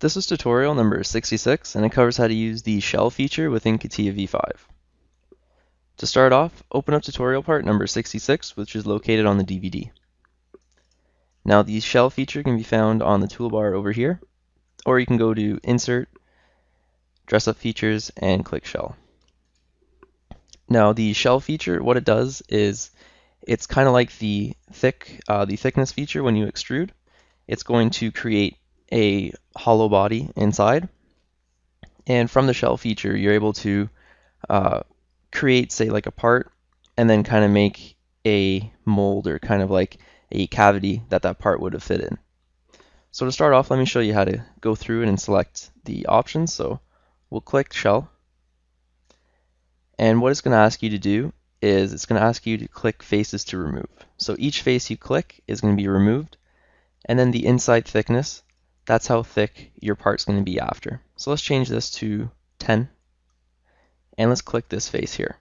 This is tutorial number 66, and it covers how to use the shell feature within CATIA v5. To start off, open up tutorial part number 66, which is located on the DVD. Now the shell feature can be found on the toolbar over here, or you can go to Insert, Dress Up Features, and click Shell. Now the shell feature, what it does is it's kind of like the thickness feature when you extrude. It's going to create a hollow body inside, and from the shell feature you're able to create, say, like a part, and then kind of make a mold or kind of like a cavity that part would have fit in. So to start off, let me show you how to go through it and select the options. So we'll click shell, and what it's going to ask you to do is it's going to ask you to click faces to remove. So each face you click is going to be removed, and then the inside thickness, that's how thick your part's going to be after. So let's change this to 10, and let's click this face here.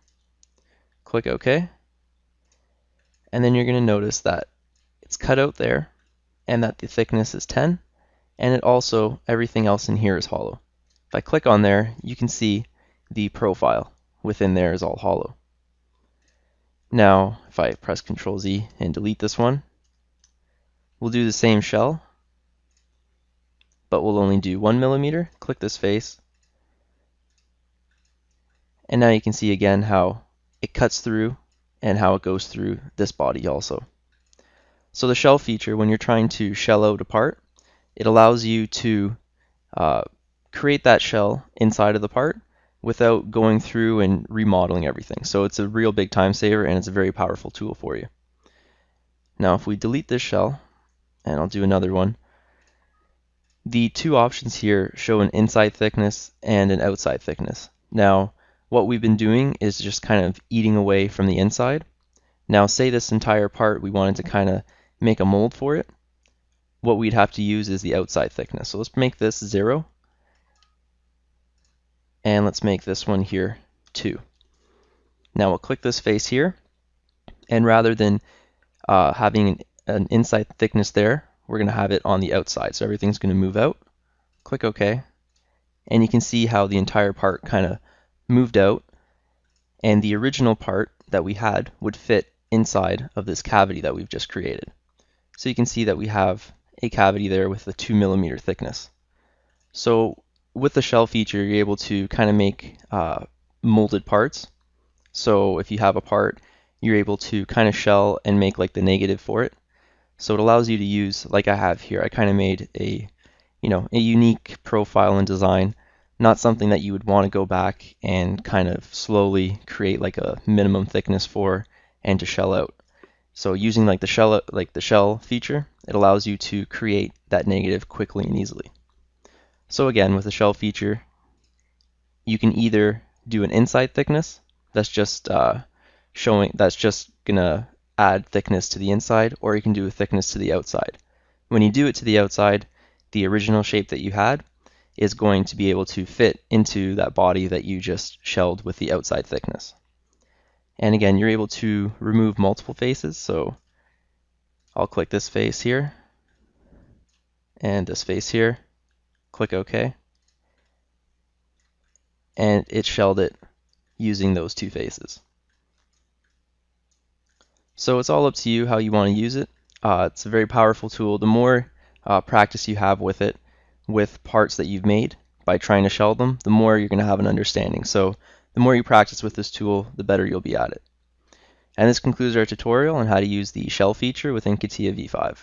Click OK, and then you're going to notice that it's cut out there and that the thickness is 10, and it also, everything else in here is hollow. If I click on there, you can see the profile within there is all hollow. Now if I press Ctrl Z and delete this one, we'll do the same shell, but we'll only do 1 millimeter. Click this face, and now you can see again how it cuts through and how it goes through this body also. So the shell feature, when you're trying to shell out a part, it allows you to create that shell inside of the part without going through and remodeling everything. So it's a real big time saver, and it's a very powerful tool for you. Now if we delete this shell, and I'll do another one, the two options here show an inside thickness and an outside thickness. Now what we've been doing is just kind of eating away from the inside. Now say this entire part we wanted to kind of make a mold for it, what we'd have to use is the outside thickness. So let's make this 0, and let's make this one here 2. Now we'll click this face here, and rather than having an inside thickness there, we're going to have it on the outside. So everything's going to move out. Click OK, and you can see how the entire part kind of moved out, and the original part that we had would fit inside of this cavity that we've just created. So you can see that we have a cavity there with a 2 millimeter thickness. So with the shell feature, you're able to kind of make molded parts. So if you have a part, you're able to kind of shell and make like the negative for it. So it allows you to use, like I have here, I kind of made a unique profile and design, not something that you would want to go back and kind of slowly create like a minimum thickness for and to shell out. So using like the shell feature, it allows you to create that negative quickly and easily. So again, with the shell feature, you can either do an inside thickness that's just gonna add thickness to the inside, or you can do a thickness to the outside. When you do it to the outside, the original shape that you had is going to be able to fit into that body that you just shelled with the outside thickness. And again, you're able to remove multiple faces, so I'll click this face here and this face here, click OK, and it shelled it using those two faces. So it's all up to you how you want to use it. It's a very powerful tool. The more practice you have with it, with parts that you've made by trying to shell them, the more you're going to have an understanding. So the more you practice with this tool, the better you'll be at it. And this concludes our tutorial on how to use the shell feature within CATIA v5.